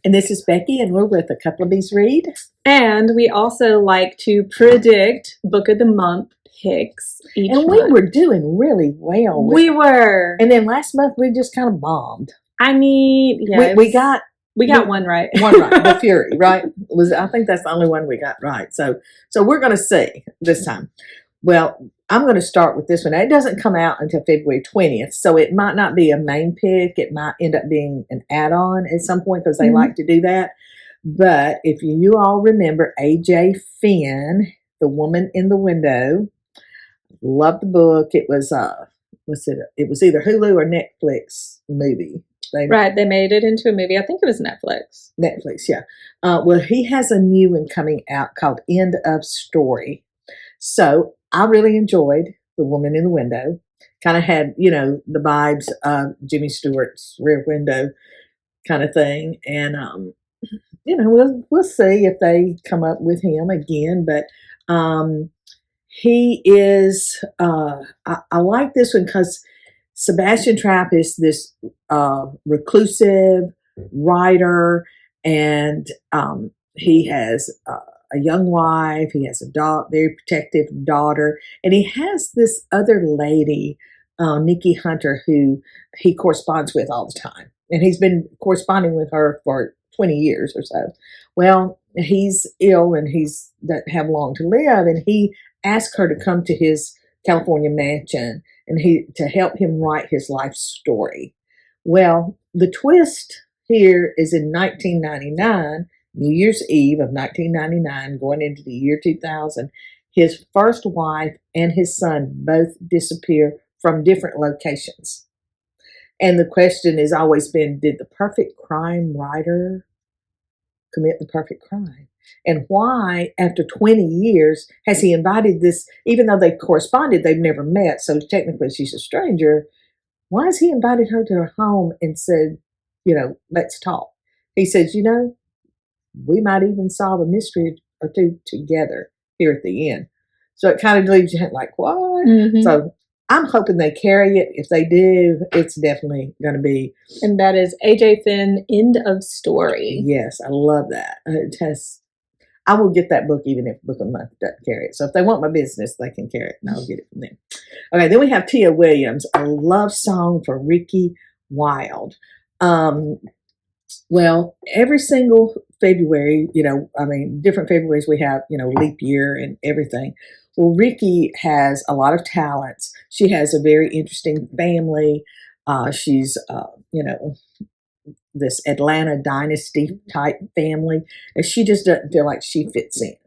And this is Becky, and we're with A Couple of Bees Read. And we also like to predict Book of the Month picks each month. We were doing really well. We were. And then last month we just kind of bombed. I mean, yeah. We got one right. One right. The Fury, right? I think that's the only one we got right. So we're going to see this time. Well, I'm going to start with this one. It doesn't come out until February 20th, so it might not be a main pick. It might end up being an add-on at some point because they like to do that. But if you all remember A.J. Finn, The Woman in the Window, loved the book. It was it was either Hulu or Netflix movie. They made it into a movie. I think it was Netflix. Netflix, yeah. Well, he has a new one coming out called End of Story. So I really enjoyed The Woman in the Window. Kind of had, the vibes of Jimmy Stewart's Rear Window kind of thing. And, we'll see if they come up with him again. But he is, I like this one because Sebastian Trapp is this reclusive writer, and he has a young wife. He has a very protective daughter, and he has this other lady, Nikki Hunter, who he corresponds with all the time, and he's been corresponding with her for 20 years or so. Well, he's ill and he doesn't have long to live, and he asked her to come to his California mansion and to help him write his life story. Well, the twist here is in 1999. New Year's Eve of 1999, going into the year 2000, his first wife and his son both disappear from different locations. And the question has always been, did the perfect crime writer commit the perfect crime? And why, after 20 years, has he invited this, even though they corresponded, they've never met, so technically she's a stranger, why has he invited her to her home and said, let's talk? He says, we might even solve a mystery or two together here at the end. So it kind of leaves you like, what? Mm-hmm. So I'm hoping they carry it. If they do, it's definitely going to be. And that is A.J. Finn, End of Story. Yes, I love that. I will get that book even if Book of the Month doesn't carry it. So if they want my business, they can carry it, and I'll get it from them. Okay, then we have Tia Williams, A Love Song for Ricki, Wilde. Well, every single February, different Februaries we have, leap year and everything. Well, Ricki has a lot of talents. She has a very interesting family. She's, this Atlanta dynasty type family, and she just doesn't feel like she fits in.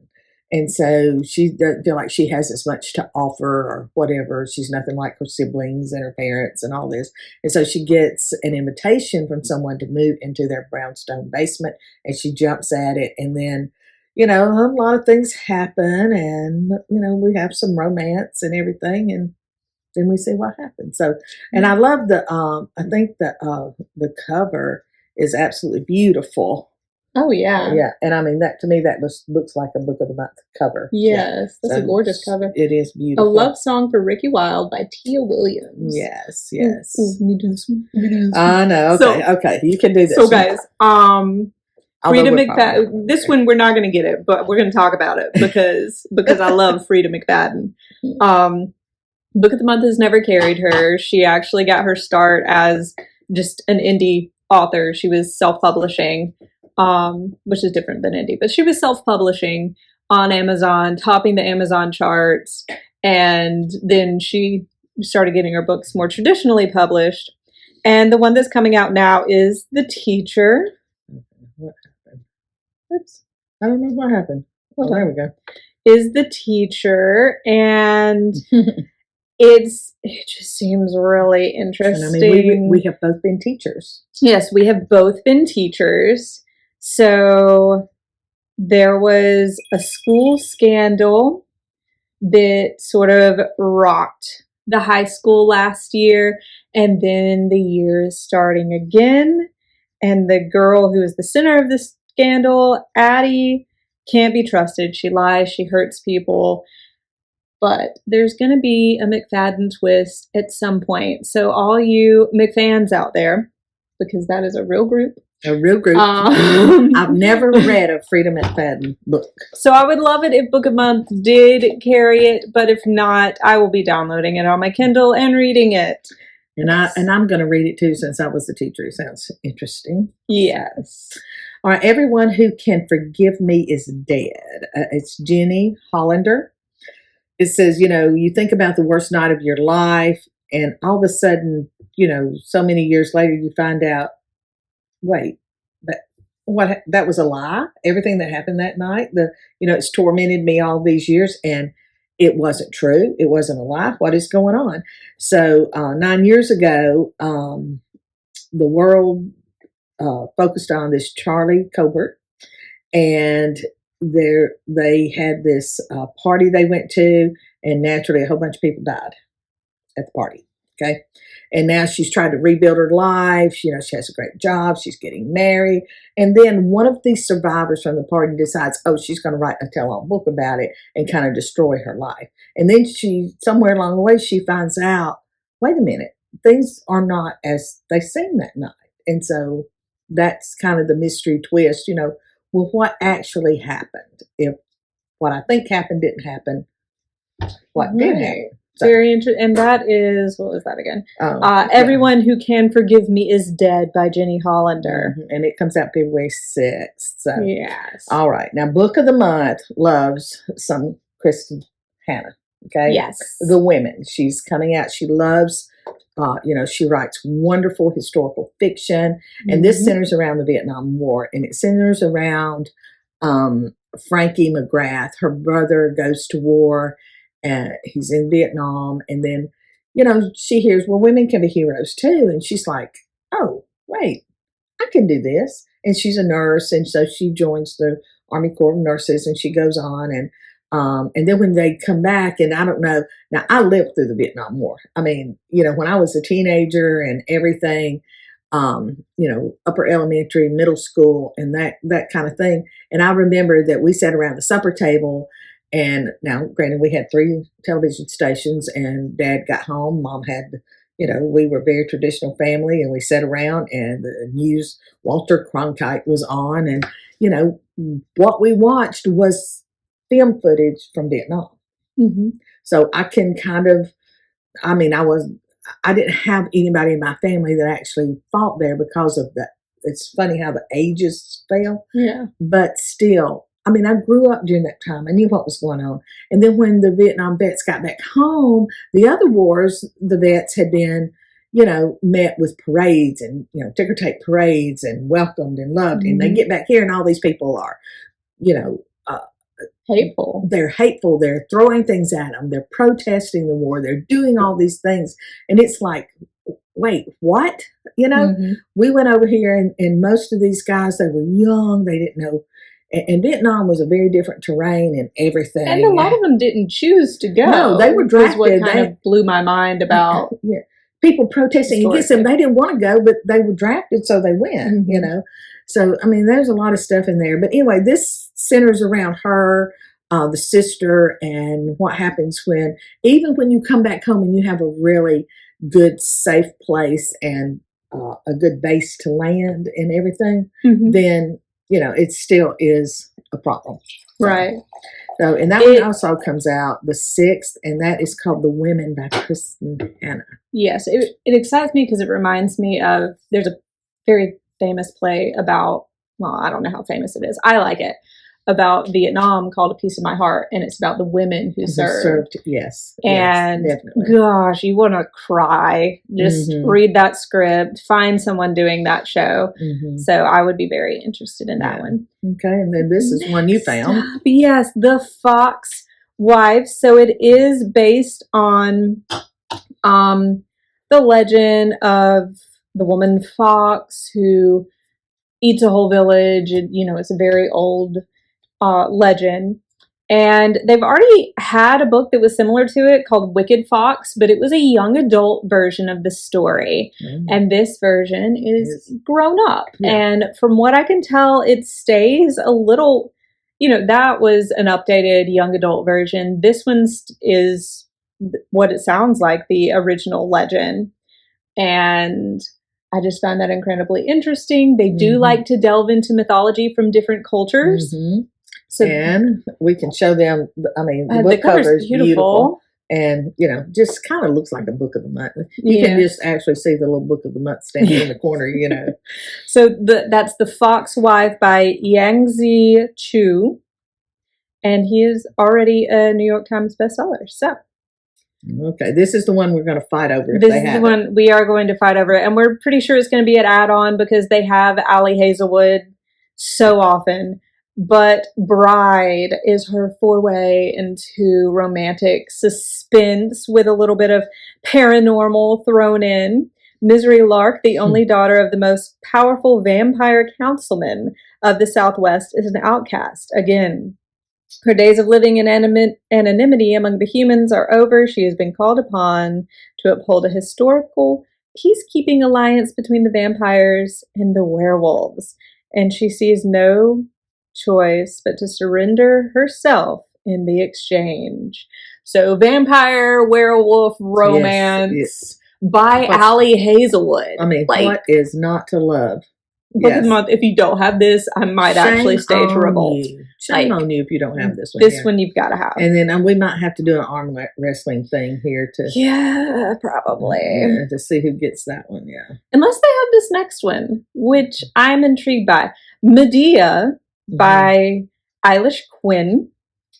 And so she doesn't feel like she has as much to offer or whatever. She's nothing like her siblings and her parents and all this. And so she gets an invitation from someone to move into their brownstone basement, and she jumps at it. And then, a lot of things happen, and, we have some romance and everything, and then we see what happens. So, and I love I think the cover is absolutely beautiful. Oh, yeah. Yeah. And that to me, that looks like a Book of the Month cover. Yes. That's a gorgeous cover. It is beautiful. A Love Song for Ricki Wilde by Tia Williams. Yes. Let me do this one. I know. Okay. You can do this. So, guys, Freida McFadden. This one, we're not going to get it, but we're going to talk about it because I love Freida McFadden. Book of the Month has never carried her. She actually got her start as just an indie author. She was self-publishing, which is different than indie, but she was self-publishing on Amazon, topping the Amazon charts, and then she started getting her books more traditionally published. And the one that's coming out now is The Teacher. What happened? Oops. I don't know what happened. Oh, there we go. Is The Teacher, and it just seems really interesting. We have both been teachers. Yes, we have both been teachers. So there was a school scandal that sort of rocked the high school last year, and then the year is starting again. And the girl who is the center of the scandal, Addie, can't be trusted. She lies, she hurts people. But there's going to be a McFadden twist at some point. So all you McFans out there, because that is a real group, A real group. I've never read a Freida McFadden book. So I would love it if Book of Month did carry it, but if not, I will be downloading it on my Kindle and reading it. And I'm going to read it too, since I was the teacher. It sounds interesting. Yes. All right. Everyone who can forgive me is dead. It's Jenny Hollander. It says, you think about the worst night of your life, and all of a sudden, so many years later, you find out, wait, that was a lie. Everything that happened that night, it's tormented me all these years, and it wasn't true. It wasn't a lie. What is going on? So 9 years ago, the world focused on this Charlie Colbert, and they had this party they went to, and naturally a whole bunch of people died at the party. Okay. And now she's trying to rebuild her life. She has a great job. She's getting married. And then one of these survivors from the party decides, she's going to write a tell-all book about it and kind of destroy her life. And then somewhere along the way, she finds out, wait a minute, things are not as they seem that night. And so that's kind of the mystery twist, well, what actually happened? If what I think happened didn't happen, what did happen? So, very interesting. And that is, what was that again? Everyone Who Can Forgive Me Is Dead by Jenny Hollander. And it comes out February 6th. So. Yes. All right. Now, Book of the Month loves some Kristin Hannah. Okay. Yes. The Women. She's coming out. She loves, she writes wonderful historical fiction. And this centers around the Vietnam War. And it centers around Frankie McGrath. Her brother goes to war. He's in Vietnam, and then, she hears, well, women can be heroes too. And she's like, oh, wait, I can do this. And she's a nurse. And so she joins the Army Corps of Nurses, and she goes on. And then when they come back, and I don't know, now I lived through the Vietnam War. I mean, when I was a teenager and everything, upper elementary, middle school, and that kind of thing. And I remember that we sat around the supper table. And now, granted, we had 3 television stations, and Dad got home. Mom had, we were a very traditional family, and we sat around, and the news, Walter Cronkite was on. And, what we watched was film footage from Vietnam. Mm-hmm. So I can I didn't have anybody in my family that actually fought there because of that. It's funny how the ages fell. Yeah. But still, I grew up during that time. I knew what was going on. And then when the Vietnam vets got back home, the other wars, the vets had been, met with parades and, ticker tape parades and welcomed and loved. Mm-hmm. And they get back here, and all these people are, hateful. They're hateful. They're throwing things at them. They're protesting the war. They're doing all these things. And it's like, wait, what? We went over here, and most of these guys, they were young. They didn't know. And Vietnam was a very different terrain and everything. And a lot of them didn't choose to go. No, they were drafted. What kind of blew my mind about people protesting against them. They didn't want to go, but they were drafted, so they went, So, there's a lot of stuff in there. But anyway, this centers around her, the sister, and what happens even when you come back home and you have a really good, safe place and a good base to land and everything, then it still is a problem. Right. So, and that one also comes out the 6th, and that is called The Women by Kristin Hannah. Yes. It excites me because it reminds me of, there's a very famous play about, well, I don't know how famous it is. I like it. About Vietnam called A Piece of My Heart, and it's about the women who served. Yes. And yes, gosh, you want to cry. Just read that script, find someone doing that show. So I would be very interested in that one. Okay, and then this is one you found. Yes, The Fox Wives. So it is based on the legend of the woman fox who eats a whole village. And, it's a very old legend, and they've already had a book that was similar to it called Wicked Fox, but it was a young adult version of the story, and this version is grown up. And from what I can tell, it stays a little, that was an updated young adult version. This one is what it sounds like, the original legend, and I just find that incredibly interesting. They do like to delve into mythology from different cultures. So, and we can show them, the book cover is beautiful. And, just kind of looks like a book of the month. You can just actually see the little book of the month standing in the corner, So that's The Fox Wife by Yangsze Choo. And he is already a New York Times bestseller. So. Okay, this is the one we're going to fight over. This is the one we are going to fight over. And we're pretty sure it's going to be an add-on because they have Ali Hazelwood so often. But Bride is her foray into romantic suspense with a little bit of paranormal thrown in. Misery Lark, the only daughter of the most powerful vampire councilman of the Southwest, is an outcast. Again, her days of living in anonymity among the humans are over. She has been called upon to uphold a historical peacekeeping alliance between the vampires and the werewolves. And she sees no choice but to surrender herself in the exchange. So vampire werewolf romance by Ali Hazelwood. What is not to love? Book of the month. If you don't have this, I might actually stage revolt. Shame on you if you don't have this one. This one you've got to have. And then we might have to do an arm wrestling thing here to. Yeah, probably. To see who gets that one. Yeah. Unless they have this next one, which I'm intrigued by. Medea by Eilish Quin,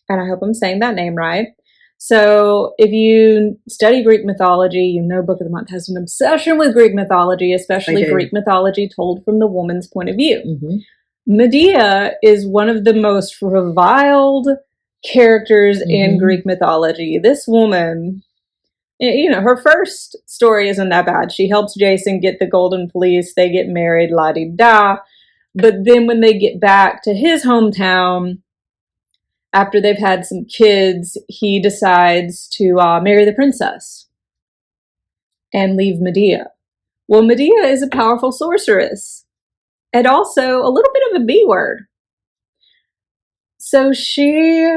and I hope I'm saying that name right. So if you study Greek mythology, Book of the Month has an obsession with Greek mythology, especially Greek mythology told from the woman's point of view. Medea is one of the most reviled characters in Greek mythology. This woman, her first story isn't that bad. She helps Jason get the Golden Fleece. They get married, la-di-da. But then when they get back to his hometown, after they've had some kids, he decides to marry the princess and leave Medea. Well, Medea is a powerful sorceress and also a little bit of a B word. So she...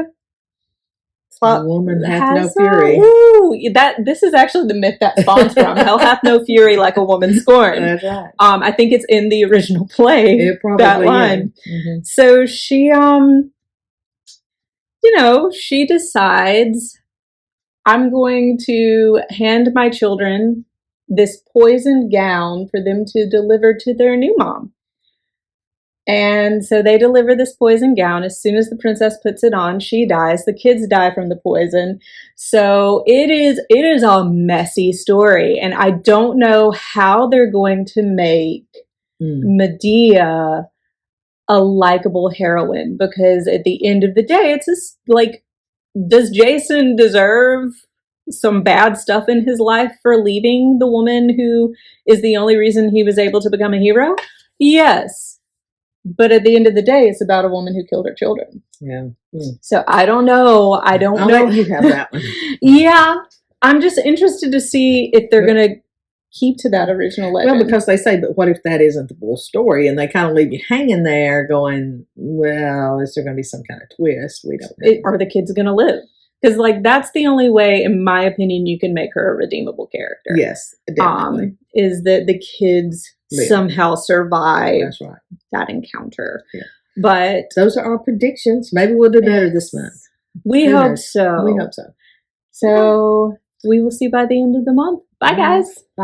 A woman hath no fury. This is actually the myth that spawns from. Hell hath no fury like a woman scorned. That's right. I think it's in the original play. It probably that line. So she, she decides, I'm going to hand my children this poisoned gown for them to deliver to their new mom. And so they deliver this poison gown. As soon as the princess puts it on, she dies. The kids die from the poison. So it is a messy story. And I don't know how they're going to make Medea a likable heroine, because at the end of the day, it's just like, does Jason deserve some bad stuff in his life for leaving the woman who is the only reason he was able to become a hero? Yes. But at the end of the day, it's about a woman who killed her children. Yeah. So I don't know. I'll know. Let you have that one. Yeah. I'm just interested to see if they're going to keep to that original legend. Well, because they say, but what if that isn't the full story? And they kind of leave you hanging there going, well, is there going to be some kind of twist? We don't know. Are the kids going to live? Because, that's the only way, in my opinion, you can make her a redeemable character. Yes, definitely. Is that the kids somehow survive that encounter. Yeah. But those are our predictions. Maybe we'll do better this month. We hope so. We hope so. So we will see by the end of the month. Bye, guys. Bye.